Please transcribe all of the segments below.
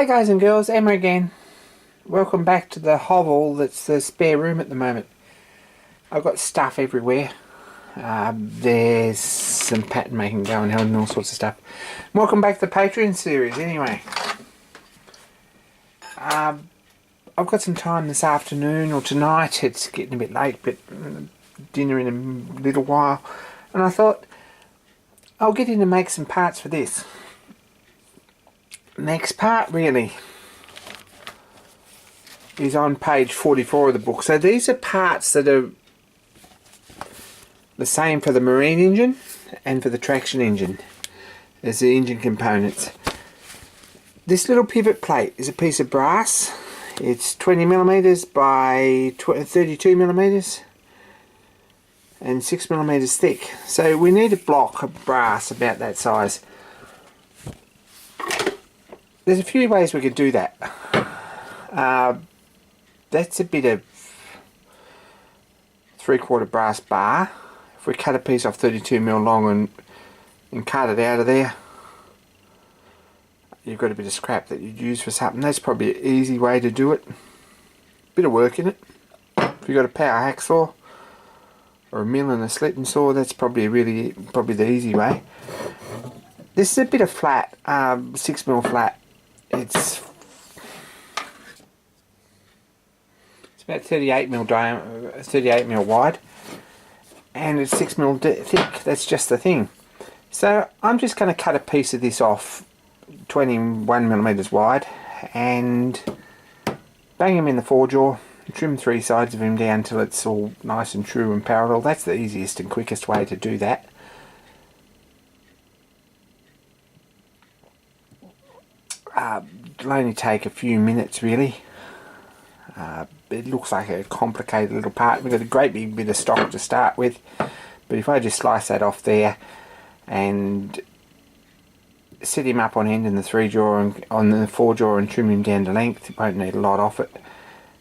Hi guys and girls, Emma again. Welcome back to the hovel that's the spare room at the moment. I've got stuff everywhere. There's some pattern making going on and all sorts of stuff. Welcome back to the Patreon series anyway. I've got some time this afternoon or tonight. It's getting a bit late, but dinner in a little while. And I thought I'll get in and make some parts for this. Next part really is on page 44 of the book. So these are parts that are the same for the marine engine and for the traction engine as the engine components. This little pivot plate is a piece of brass. It's 20mm by 32mm and 6mm thick. So we need a block of brass about that size. There's a few ways we could do that. That's a bit of 3/4 brass bar. If we cut a piece off 32mm long and cut it out of there, you've got a bit of scrap that you'd use for something. That's probably an easy way to do it. Bit of work in it. If you've got a power hacksaw or a mill and a slitting saw, that's probably the easy way. This is a bit of flat, 6mm flat. It's about 38mm diameter, 38mm wide, and it's 6mm thick. That's just the thing. So I'm just going to cut a piece of this off 21mm wide and bang him in the four-jaw, trim three sides of him down till it's all nice and true and parallel. That's the easiest and quickest way to do that. It'll only take a few minutes really. It looks like a complicated little part. We've got a great big bit of stock to start with, but if I just slice that off there and set him up on end in the three-jaw and on the four-jaw and trim him down to length, it won't need a lot off it,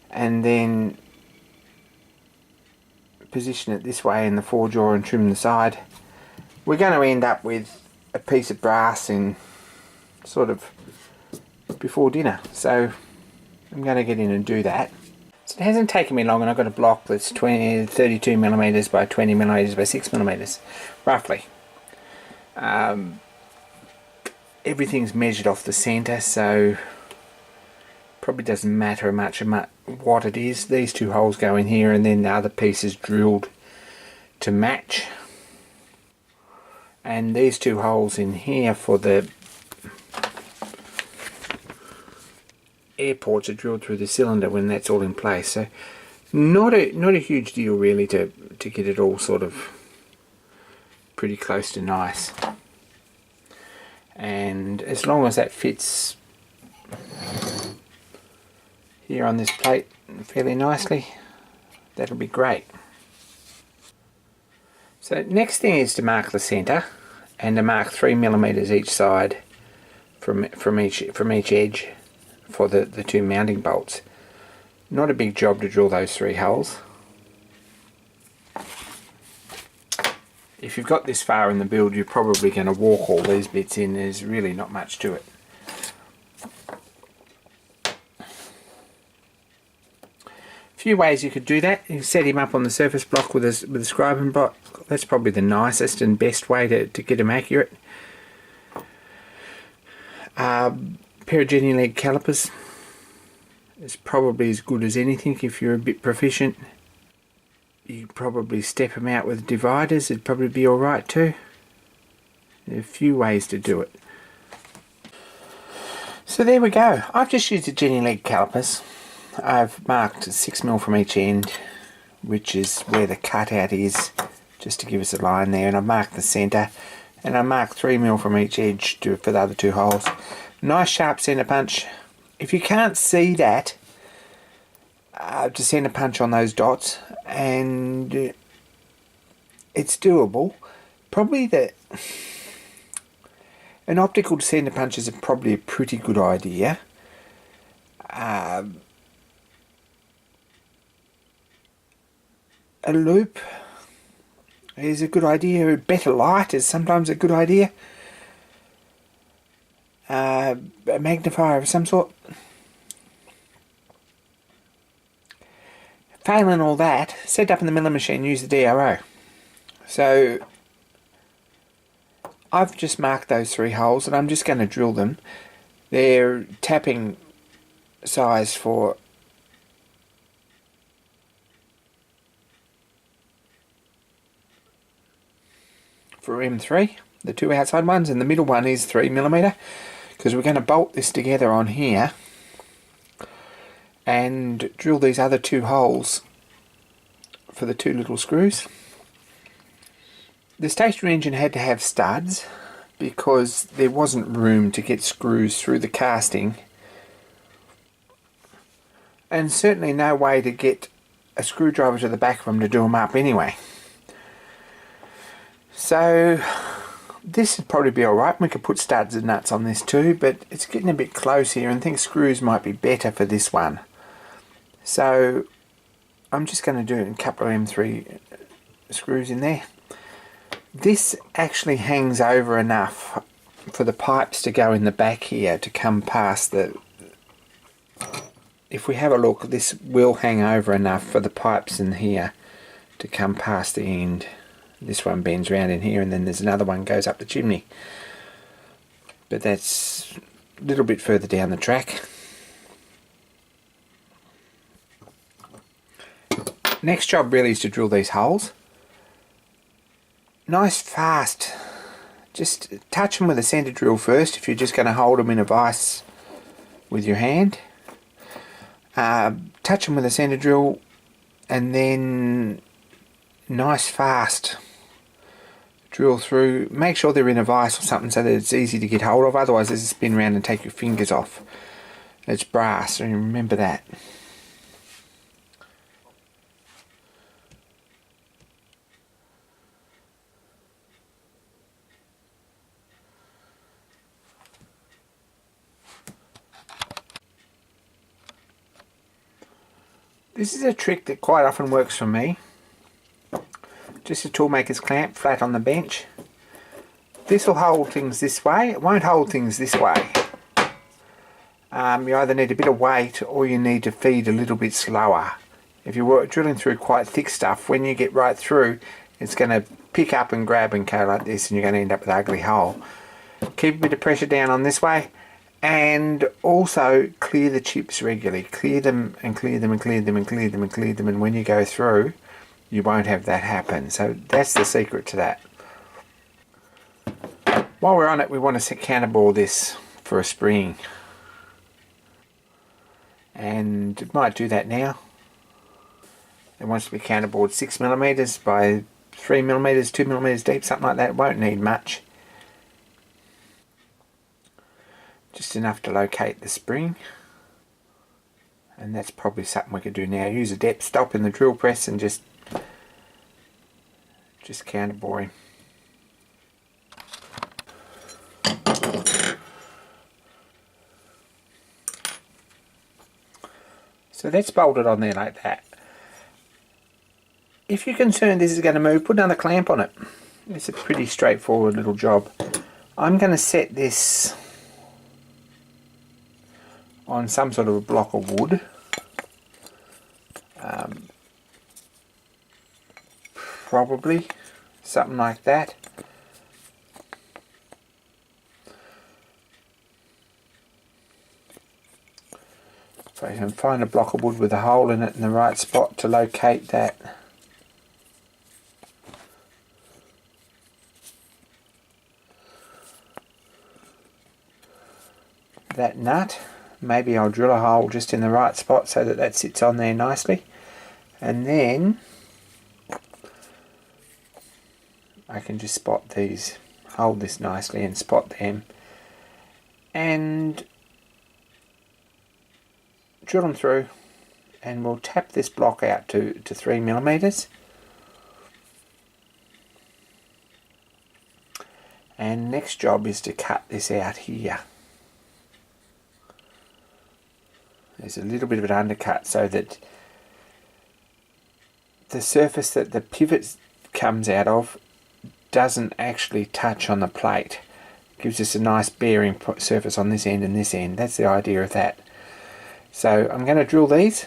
and then position it this way in the four-jaw and trim the side, we're going to end up with a piece of brass in sort of before dinner. So I'm going to get in and do that. So it hasn't taken me long, and I've got a block that's 32mm by 20mm by 6mm roughly. Everything's measured off the centre, so probably doesn't matter much what it is. These two holes go in here, and then the other piece is drilled to match, and these two holes in here for the air ports are drilled through the cylinder when that's all in place. So not a huge deal really to get it all sort of pretty close to nice, and as long as that fits here on this plate fairly nicely, that'll be great. So next thing is to mark the center and to mark 3mm each side from each edge for the two mounting bolts. Not a big job to drill those three holes. If you've got this far in the build, you're probably going to walk all these bits in. There's really not much to it. A few ways you could do that. You can set him up on the surface block with a scribing block. That's probably the nicest and best way to get him accurate. Pair of Jenny leg calipers is probably as good as anything if you're a bit proficient. You probably step them out with dividers, it'd probably be alright too. There are a few ways to do it. So there we go. I've just used the Jenny leg calipers. I've marked 6mm from each end, which is where the cutout is, just to give us a line there, and I've marked the centre, and I marked 3mm from each edge for the other two holes. Nice sharp centre punch. If you can't see that, just centre punch on those dots, and it's doable. Probably an optical centre punch is probably a pretty good idea. A loop is a good idea. A better light is sometimes a good idea. A a magnifier of some sort. Failing all that, set up in the milling machine, use the DRO. So I've just marked those 3 holes and I'm just going to drill them. They're tapping size for M3, the 2 outside ones, and the middle one is 3mm, because we're going to bolt this together on here and drill these other 2 holes for the 2 little screws. The stationary engine had to have studs because there wasn't room to get screws through the casting, and certainly no way to get a screwdriver to the back of them to do them up anyway. So this would probably be alright. We could put studs and nuts on this too, but it's getting a bit close here and I think screws might be better for this one. So I'm just going to do a couple of M3 screws in there. This actually hangs over enough for the pipes to go in the back here to come past the... If we have a look, this will hang over enough for the pipes in here to come past the end. This one bends round in here and then there's another one goes up the chimney. But that's a little bit further down the track. Next job really is to drill these holes. Nice fast. Just touch them with a centre drill first if you're just going to hold them in a vise with your hand. Touch them with a centre drill and then nice fast drill through. Make sure they're in a vise or something so that it's easy to get hold of, otherwise there's a spin around and take your fingers off. It's brass, so remember that. This is a trick that quite often works for me. Just a toolmaker's clamp flat on the bench. This will hold things this way. It won't hold things this way. You either need a bit of weight or you need to feed a little bit slower. If you're drilling through quite thick stuff, when you get right through, it's going to pick up and grab and go like this and you're going to end up with an ugly hole. Keep a bit of pressure down on this way. And also clear the chips regularly. Clear them and clear them and clear them and clear them and clear them, and when you go through you won't have that happen. So that's the secret to that. While we're on it, we want to counterbore this for a spring. And it might do that now. It wants to be counterbored 6mm by 3mm, 2mm deep, something like that. It won't need much. Just enough to locate the spring, and that's probably something we could do now. Use a depth stop in the drill press and just counterbore him. So that's bolted on there like that. If you're concerned this is going to move, put another clamp on it. It's a pretty straightforward little job. I'm going to set this on some sort of a block of wood. Probably something like that. So you can find a block of wood with a hole in it in the right spot to locate that. That nut. Maybe I'll drill a hole just in the right spot so that that sits on there nicely, and then I can just spot these, hold this nicely and spot them and drill them through, and we'll tap this block out to 3mm, and next job is to cut this out here. There's a little bit of an undercut so that the surface that the pivot comes out of doesn't actually touch on the plate. Gives us a nice bearing surface on this end and this end. That's the idea of that. So I'm going to drill these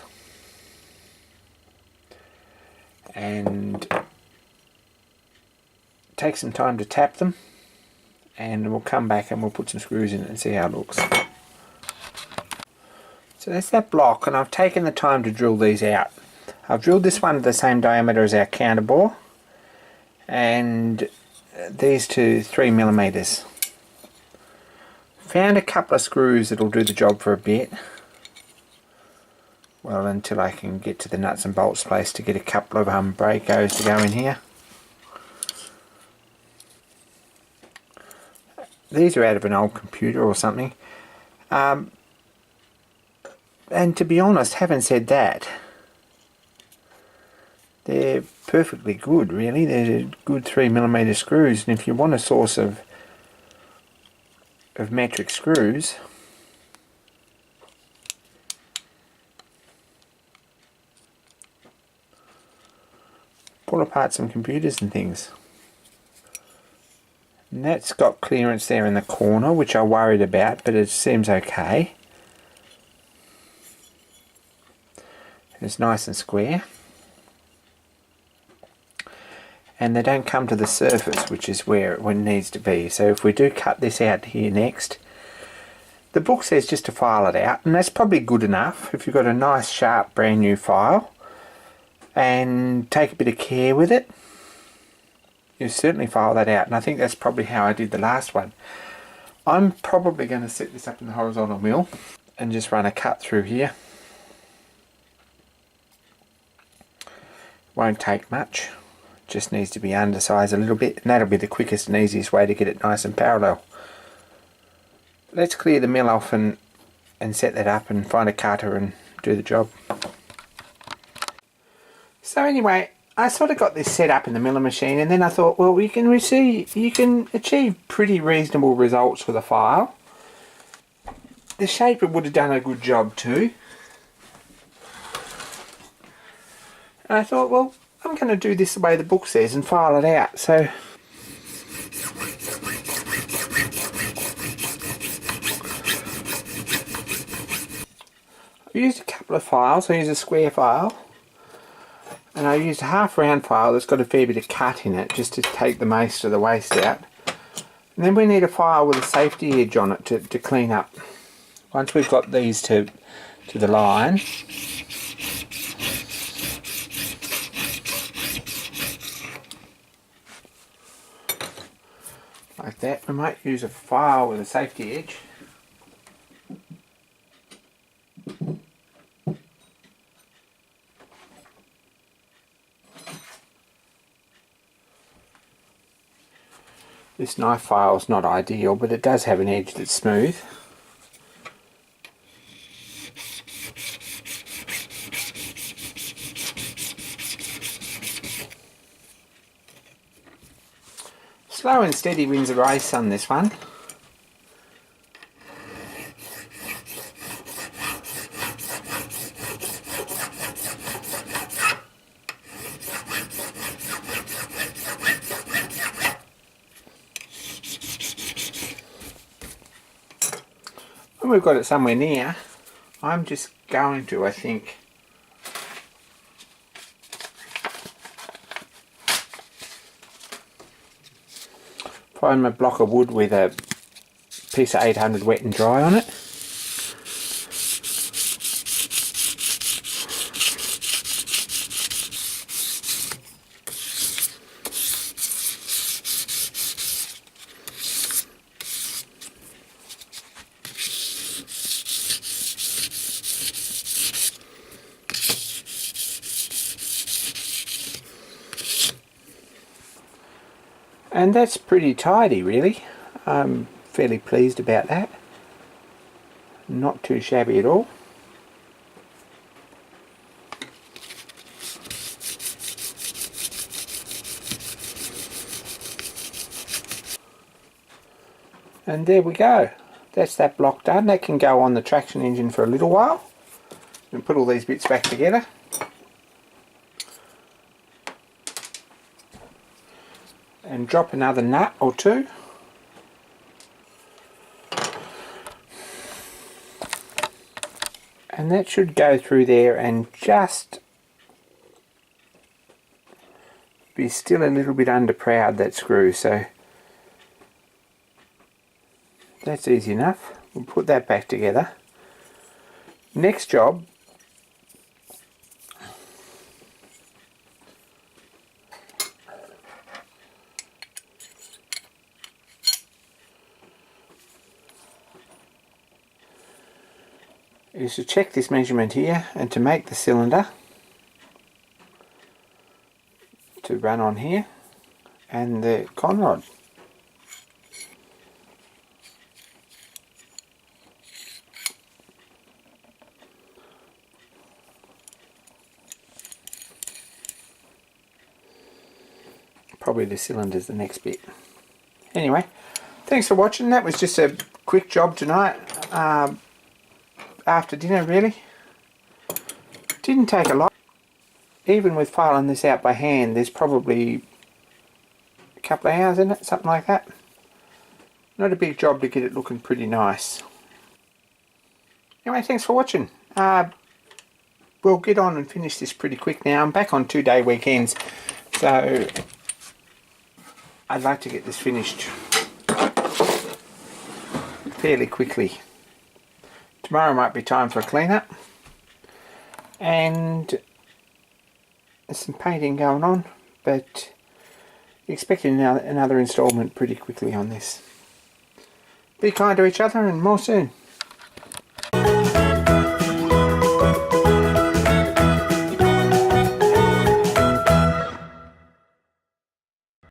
and take some time to tap them, and we'll come back and we'll put some screws in it and see how it looks. So that's that block, and I've taken the time to drill these out. I've drilled this one the same diameter as our counter bore, and these two 3mm. Found a couple of screws that'll do the job for a bit. Well, until I can get to the nuts and bolts place to get a couple of Bracos to go in here. These are out of an old computer or something. And to be honest, having said that, they're perfectly good, really. They're good 3mm screws, and if you want a source of metric screws, pull apart some computers and things. And that's got clearance there in the corner, which I worried about, but it seems okay. It's nice and square. And they don't come to the surface, which is where it needs to be. So if we do cut this out here next, the book says just to file it out, and that's probably good enough if you've got a nice sharp brand new file and take a bit of care with it. You certainly file that out, and I think that's probably how I did the last one. I'm probably going to set this up in the horizontal mill and just run a cut through here. Won't take much, just needs to be undersized a little bit, and that'll be the quickest and easiest way to get it nice and parallel. Let's clear the mill off and set that up and find a cutter and do the job. So anyway, I sort of got this set up in the milling machine, and then I thought, well, you can achieve pretty reasonable results with a file. The shaper would have done a good job too. And I thought, well, I'm going to do this the way the book says and file it out. So I used a couple of files. I used a square file, and I used a half round file that's got a fair bit of cut in it just to take the most of the waste out. And then we need a file with a safety edge on it to clean up. Once we've got these to the line, like that, we might use a file with a safety edge. This knife file is not ideal, but it does have an edge that's smooth. Slow and steady wins the race on this one. When we've got it somewhere near, I'm just going to, I think, find my block of wood with a piece of 800 wet and dry on it. And that's pretty tidy, really. I'm fairly pleased about that. Not too shabby at all. And there we go. That's that block done. That can go on the traction engine for a little while. And put all these bits back together. And drop another nut or two. And that should go through there and just be still a little bit underproud, that screw, so that's easy enough. We'll put that back together. Next job is to check this measurement here and to make the cylinder to run on here and the con rod. Probably the cylinder's the next bit. Anyway, thanks for watching. That was just a quick job tonight. After dinner, really. Didn't take a lot. Even with filing this out by hand, there's probably a couple of hours in it, something like that. Not a big job to get it looking pretty nice. Anyway, thanks for watching. We'll get on and finish this pretty quick now. I'm back on 2-day weekends, so I'd like to get this finished fairly quickly. Tomorrow might be time for a clean up, and there's some painting going on, but expecting another instalment pretty quickly on this. Be kind to each other, and more soon.